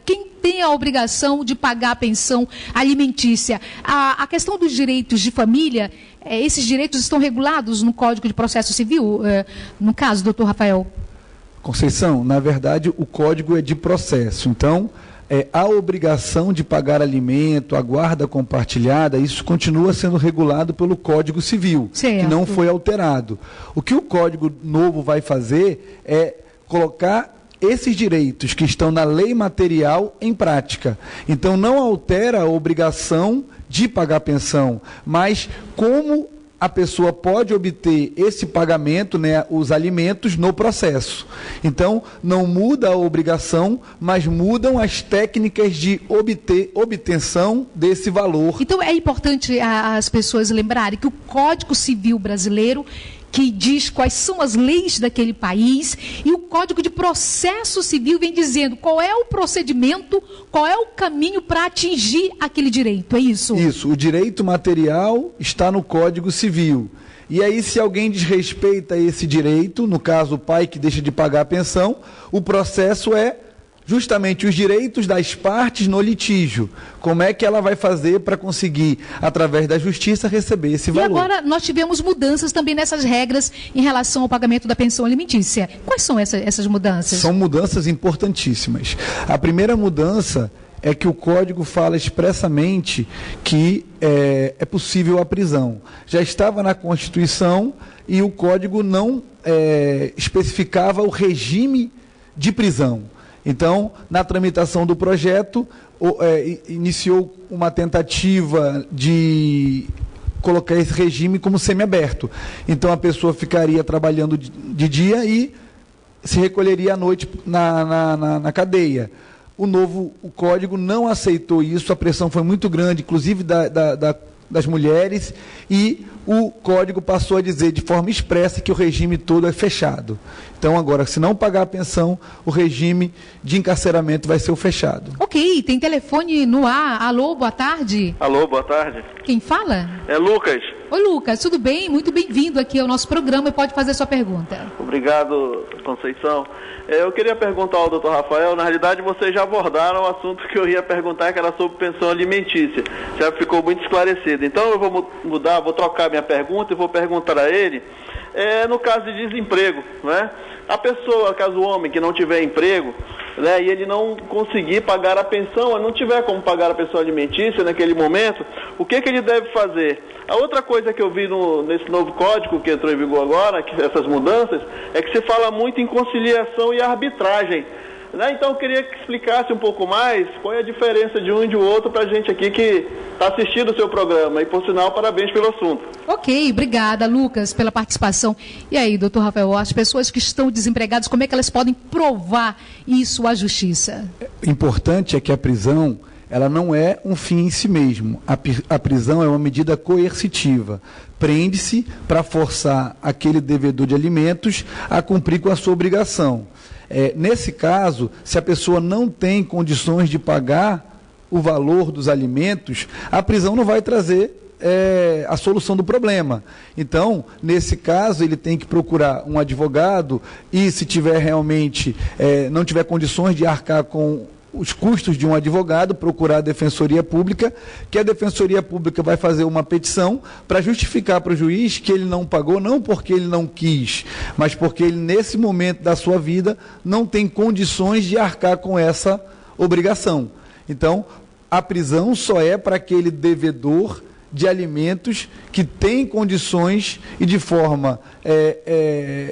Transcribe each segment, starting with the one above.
quem tem a obrigação de pagar a pensão alimentícia. A questão dos direitos de família, esses direitos estão regulados no Código de Processo Civil, no caso, doutor Rafael? Conceição, na verdade, o Código é de processo. Então, a obrigação de pagar alimento, a guarda compartilhada, isso continua sendo regulado pelo Código Civil, certo, que não foi alterado. O que o Código novo vai fazer é colocar esses direitos que estão na lei material em prática. Então, não altera a obrigação de pagar pensão, mas como a pessoa pode obter esse pagamento, né, os alimentos, no processo. Então, não muda a obrigação, mas mudam as técnicas de obtenção desse valor. Então, é importante as pessoas lembrarem que o Código Civil brasileiro, que diz quais são as leis daquele país, e o Código de Processo Civil vem dizendo qual é o procedimento, qual é o caminho para atingir aquele direito, é isso? Isso, o direito material está no Código Civil. E aí, se alguém desrespeita esse direito, no caso o pai que deixa de pagar a pensão, o processo é justamente os direitos das partes no litígio. Como é que ela vai fazer para conseguir, através da justiça, receber esse valor? E agora nós tivemos mudanças também nessas regras em relação ao pagamento da pensão alimentícia. Quais são essas mudanças? São mudanças importantíssimas. A primeira mudança é que o Código fala expressamente que é possível a prisão. Já estava na Constituição e o Código não especificava o regime de prisão. Então, na tramitação do projeto, iniciou uma tentativa de colocar esse regime como semiaberto. Então, a pessoa ficaria trabalhando de dia e se recolheria à noite na cadeia. O Código não aceitou isso, a pressão foi muito grande, inclusive das mulheres, e o Código passou a dizer de forma expressa que o regime todo é fechado. Então, agora, se não pagar a pensão, o regime de encarceramento vai ser o fechado. Ok, tem telefone no ar. Alô, boa tarde. Alô, boa tarde. Quem fala? É Lucas. Oi, Lucas, tudo bem? Muito bem-vindo aqui ao nosso programa e pode fazer sua pergunta. Obrigado, Conceição. Eu queria perguntar ao doutor Rafael, na realidade vocês já abordaram o assunto que eu ia perguntar, que era sobre pensão alimentícia. Já ficou muito esclarecido. Então eu vou mudar, vou trocar minha pergunta e vou perguntar a ele, no caso de desemprego, né? A pessoa, caso o homem que não tiver emprego, né, e ele não conseguir pagar a pensão, não tiver como pagar a pensão alimentícia naquele momento, o que ele deve fazer? A outra coisa que eu vi nesse novo código que entrou em vigor agora, essas mudanças, é que se fala muito em conciliação e arbitragem. Né? Então eu queria que explicasse um pouco mais qual é a diferença de um e de outro para a gente aqui que está assistindo o seu programa. E, por sinal, parabéns pelo assunto. Ok, obrigada, Lucas, pela participação. E aí, doutor Rafael, as pessoas que estão desempregadas, como é que elas podem provar isso à justiça? O importante é que a prisão, ela não é um fim em si mesmo. A prisão é uma medida coercitiva. Prende-se para forçar aquele devedor de alimentos a cumprir com a sua obrigação. Nesse caso, se a pessoa não tem condições de pagar o valor dos alimentos, a prisão não vai trazer a solução do problema. Então, nesse caso, ele tem que procurar um advogado e, se tiver realmente, não tiver condições de arcar com os custos de um advogado, procurar a Defensoria Pública, que a Defensoria Pública vai fazer uma petição para justificar para o juiz que ele não pagou, não porque ele não quis, mas porque ele, nesse momento da sua vida, não tem condições de arcar com essa obrigação. Então, a prisão só é para aquele devedor de alimentos que tem condições e, de forma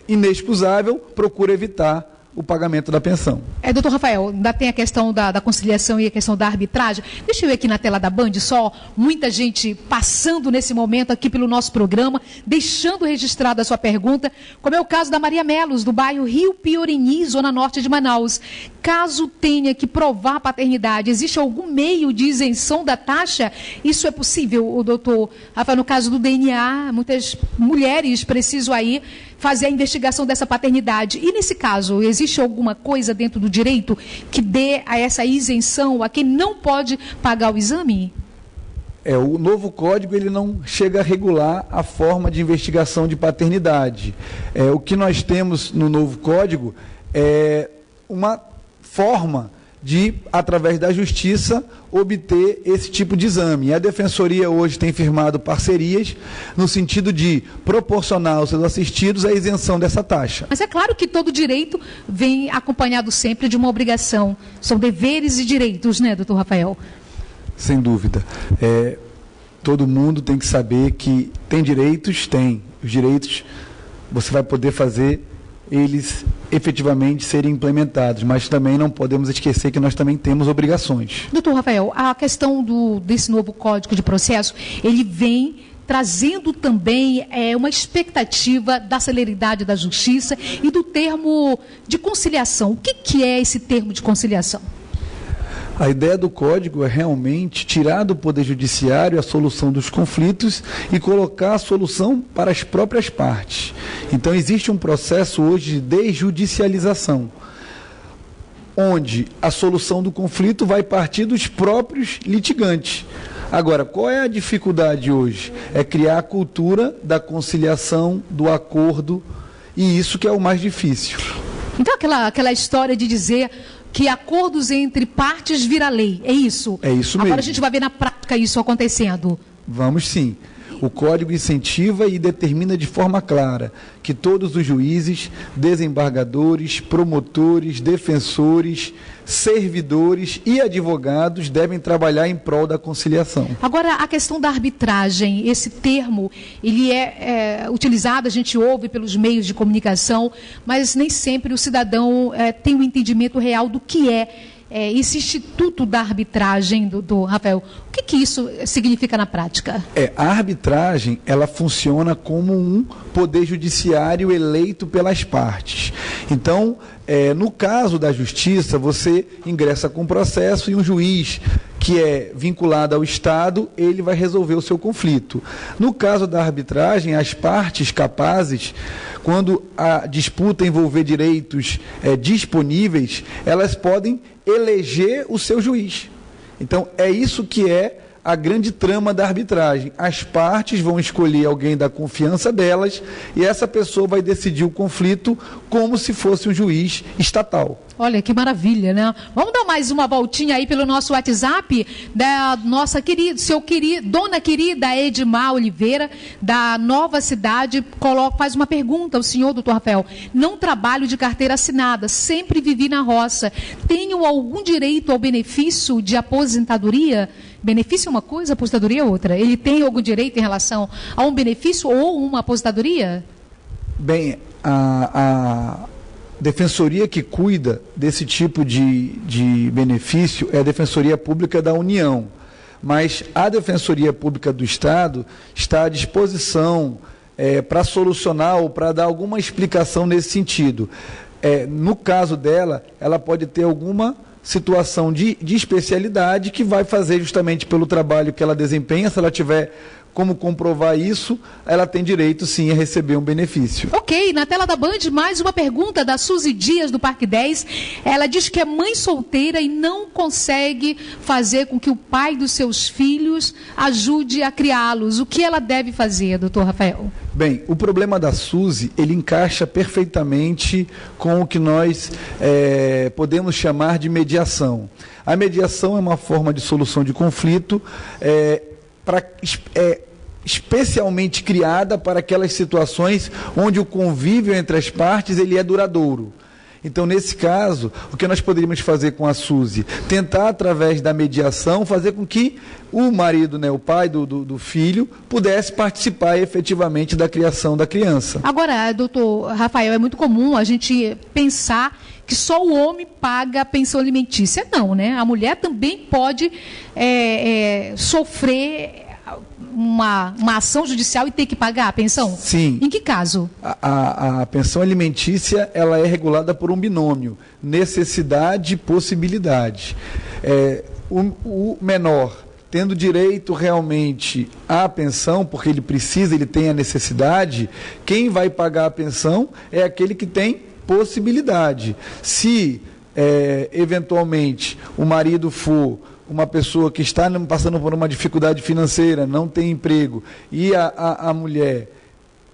inexcusável, procura evitar o pagamento da pensão. Doutor Rafael, ainda tem a questão da conciliação e a questão da arbitragem. Deixa eu ver aqui na tela da Band só, muita gente passando nesse momento aqui pelo nosso programa, deixando registrada a sua pergunta, como é o caso da Maria Melos, do bairro Rio Piorini, zona norte de Manaus. Caso tenha que provar a paternidade, existe algum meio de isenção da taxa? Isso é possível, doutor Rafael, no caso do DNA, muitas mulheres precisam aí fazer a investigação dessa paternidade. E nesse caso, existe alguma coisa dentro do direito que dê a essa isenção a quem não pode pagar o exame? O novo código ele não chega a regular a forma de investigação de paternidade. O que nós temos no novo código é uma forma de, através da justiça, obter esse tipo de exame. E a Defensoria hoje tem firmado parcerias no sentido de proporcionar aos seus assistidos a isenção dessa taxa. Mas é claro que todo direito vem acompanhado sempre de uma obrigação. São deveres e direitos, né, doutor Rafael? Sem dúvida. Todo mundo tem que saber que tem direitos, tem. Os direitos você vai poder fazer eles efetivamente serem implementados, mas também não podemos esquecer que nós também temos obrigações. Doutor Rafael, a questão desse novo Código de Processo, ele vem trazendo também uma expectativa da celeridade da justiça e do termo de conciliação. O que é esse termo de conciliação? A ideia do Código é realmente tirar do Poder Judiciário a solução dos conflitos e colocar a solução para as próprias partes. Então, existe um processo hoje de desjudicialização, onde a solução do conflito vai partir dos próprios litigantes. Agora, qual é a dificuldade hoje? É criar a cultura da conciliação, do acordo, e isso que é o mais difícil. Então, aquela história de dizer que acordos entre partes vira lei, é isso? É isso mesmo. Agora a gente vai ver na prática isso acontecendo. Vamos sim. O Código incentiva e determina de forma clara que todos os juízes, desembargadores, promotores, defensores, servidores e advogados devem trabalhar em prol da conciliação. Agora, a questão da arbitragem, esse termo, ele é utilizado, a gente ouve pelos meios de comunicação, mas nem sempre o cidadão tem um entendimento real do que esse instituto da arbitragem, do Rafael. O que isso significa na prática? A arbitragem, ela funciona como um poder judiciário eleito pelas partes. Então, no caso da justiça, você ingressa com um processo e um juiz que é vinculado ao Estado, ele vai resolver o seu conflito. No caso da arbitragem, as partes capazes, quando a disputa envolver direitos disponíveis, elas podem eleger o seu juiz. Então, é isso que é a grande trama da arbitragem. As partes vão escolher alguém da confiança delas e essa pessoa vai decidir o conflito como se fosse um juiz estatal. Olha, que maravilha, né? Vamos dar mais uma voltinha aí pelo nosso WhatsApp da nossa dona querida Edmar Oliveira, da Nova Cidade, faz uma pergunta ao senhor, doutor Rafael. Não trabalho de carteira assinada, sempre vivi na roça. Tenho algum direito ao benefício de aposentadoria? Benefício é uma coisa, aposentadoria é outra. Ele tem algum direito em relação a um benefício ou uma aposentadoria? Bem, a defensoria que cuida desse tipo de benefício é a Defensoria Pública da União. Mas a Defensoria Pública do Estado está à disposição para solucionar ou para dar alguma explicação nesse sentido. No caso dela, ela pode ter alguma situação de especialidade que vai fazer justamente pelo trabalho que ela desempenha. Se ela tiver como comprovar isso, ela tem direito sim a receber um benefício. Ok, na tela da Band, mais uma pergunta da Suzy Dias, do Parque 10. Ela diz que é mãe solteira e não consegue fazer com que o pai dos seus filhos ajude a criá-los. O que ela deve fazer, doutor Rafael? Bem, o problema da Suzy, ele encaixa perfeitamente com o que nós podemos chamar de mediação. A mediação é uma forma de solução de conflito especialmente criada para aquelas situações onde o convívio entre as partes ele é duradouro. Então, nesse caso, o que nós poderíamos fazer com a Suzy? Tentar, através da mediação, fazer com que o marido, o pai do filho, pudesse participar efetivamente da criação da criança. Agora, doutor Rafael, é muito comum a gente pensar que só o homem paga a pensão alimentícia. Não, né? A mulher também pode sofrer uma ação judicial e ter que pagar a pensão? Sim. Em que caso? A pensão alimentícia ela é regulada por um binômio, necessidade e possibilidade. O menor tendo direito realmente à pensão, porque ele tem a necessidade, quem vai pagar a pensão é aquele que tem possibilidade. Se, eventualmente, o marido for uma pessoa que está passando por uma dificuldade financeira, não tem emprego, e a mulher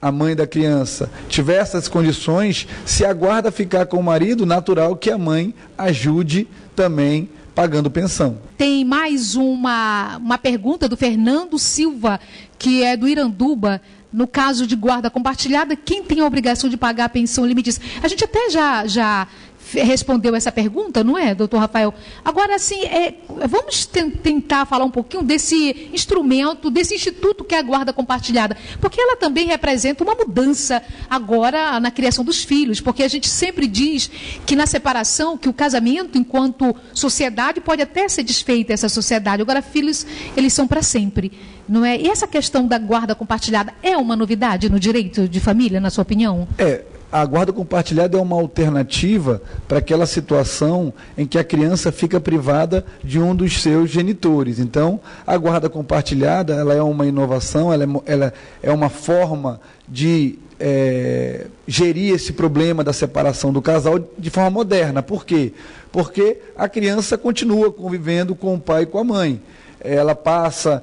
a mãe da criança tiver essas condições, se a guarda ficar com o marido, natural que a mãe ajude também pagando pensão. Tem mais uma pergunta do Fernando Silva, que é do Iranduba. No caso de guarda compartilhada, quem tem a obrigação de pagar a pensão limitícia? A gente até já respondeu essa pergunta, não é, doutor Rafael? Agora, assim, vamos tentar falar um pouquinho desse instrumento, desse instituto que é a guarda compartilhada, porque ela também representa uma mudança agora na criação dos filhos, porque a gente sempre diz que na separação, que o casamento, enquanto sociedade, pode até ser desfeita essa sociedade, agora filhos, eles são para sempre, não é? E essa questão da guarda compartilhada é uma novidade no direito de família, na sua opinião? A guarda compartilhada é uma alternativa para aquela situação em que a criança fica privada de um dos seus genitores. Então, a guarda compartilhada, ela é uma inovação, ela é uma forma de gerir esse problema da separação do casal de forma moderna. Por quê? Porque a criança continua convivendo com o pai e com a mãe. Ela passa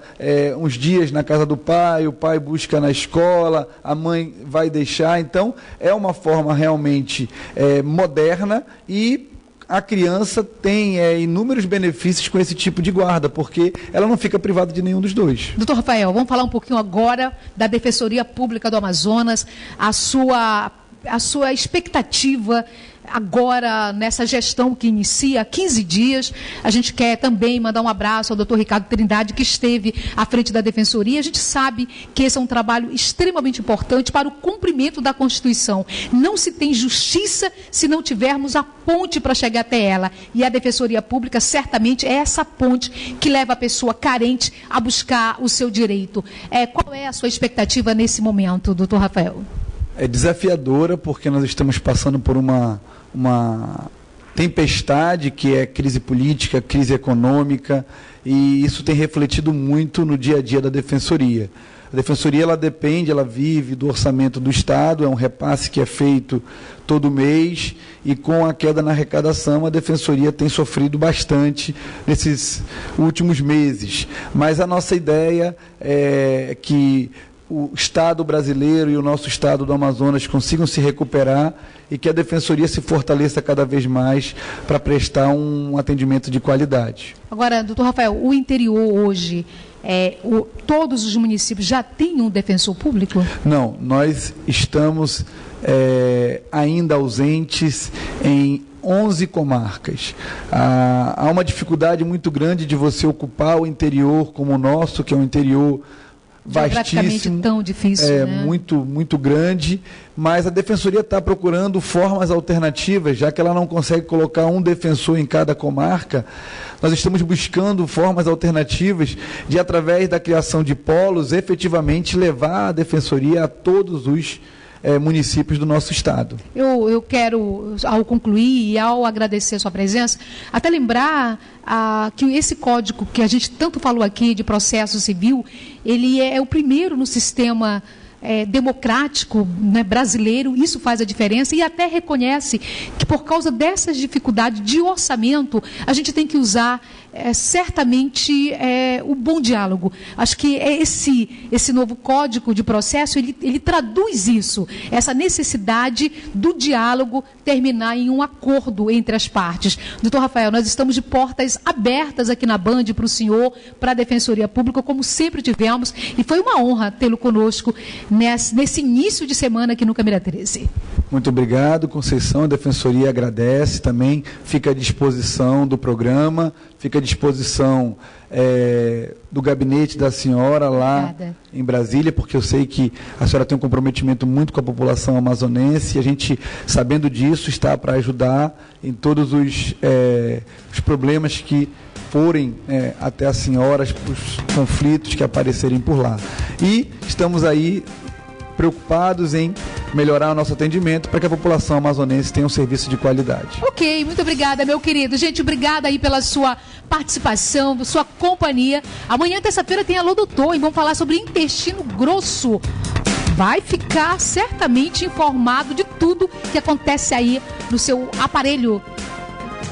uns dias na casa do pai, o pai busca na escola, a mãe vai deixar. Então, é uma forma realmente moderna e a criança tem inúmeros benefícios com esse tipo de guarda, porque ela não fica privada de nenhum dos dois. Doutor Rafael, vamos falar um pouquinho agora da Defensoria Pública do Amazonas, a sua expectativa agora nessa gestão que inicia há 15 dias. A gente quer também mandar um abraço ao doutor Ricardo Trindade, que esteve à frente da Defensoria. A gente sabe que esse é um trabalho extremamente importante para o cumprimento da Constituição. Não se tem justiça se não tivermos a ponte para chegar até ela. E a Defensoria Pública certamente é essa ponte que leva a pessoa carente a buscar o seu direito. Qual é a sua expectativa nesse momento, doutor Rafael? É desafiadora, porque nós estamos passando por uma tempestade que é crise política, crise econômica, e isso tem refletido muito no dia a dia da Defensoria. A Defensoria, ela vive do orçamento do Estado, é um repasse que é feito todo mês, e com a queda na arrecadação, a Defensoria tem sofrido bastante nesses últimos meses. Mas a nossa ideia é que o Estado brasileiro e o nosso Estado do Amazonas consigam se recuperar e que a Defensoria se fortaleça cada vez mais para prestar um atendimento de qualidade. Agora, doutor Rafael, o interior hoje, todos os municípios já têm um defensor público? Não, nós estamos ainda ausentes em 11 comarcas. Há uma dificuldade muito grande de você ocupar o interior como o nosso, que é um interior vastíssimo, tão difícil, né? muito grande, mas a Defensoria está procurando formas alternativas, já que ela não consegue colocar um defensor em cada comarca. Nós estamos buscando formas alternativas de, através da criação de polos, efetivamente levar a Defensoria a todos os municípios do nosso estado. Eu quero, ao concluir e ao agradecer a sua presença, até lembrar que esse código que a gente tanto falou aqui de processo civil, ele é o primeiro no sistema democrático, né, brasileiro. Isso faz a diferença, e até reconhece que por causa dessas dificuldades de orçamento, a gente tem que usar certamente o bom diálogo. Acho que esse novo código de processo, ele traduz isso, essa necessidade do diálogo terminar em um acordo entre as partes. Doutor Rafael, nós estamos de portas abertas aqui na Band para o senhor, para a Defensoria Pública, como sempre tivemos, e foi uma honra tê-lo conosco nesse início de semana aqui no Câmara 13. Muito obrigado, Conceição. A Defensoria agradece também, fica à disposição do programa, fica à disposição do gabinete da senhora lá em Brasília, porque eu sei que a senhora tem um comprometimento muito com a população amazonense, e a gente, sabendo disso, está para ajudar em todos os problemas que forem até a senhora, os conflitos que aparecerem por lá. E estamos aí preocupados em melhorar o nosso atendimento para que a população amazonense tenha um serviço de qualidade. Ok, muito obrigada, meu querido. Gente, obrigada aí pela sua participação, sua companhia. Amanhã, terça-feira, tem Alô Doutor, e vamos falar sobre intestino grosso. Vai ficar certamente informado de tudo que acontece aí no seu aparelho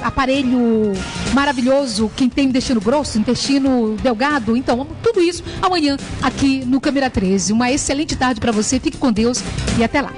aparelho maravilhoso, quem tem intestino grosso, intestino delgado. Então, tudo isso amanhã aqui no Câmera 13. Uma excelente tarde para você, fique com Deus e até lá.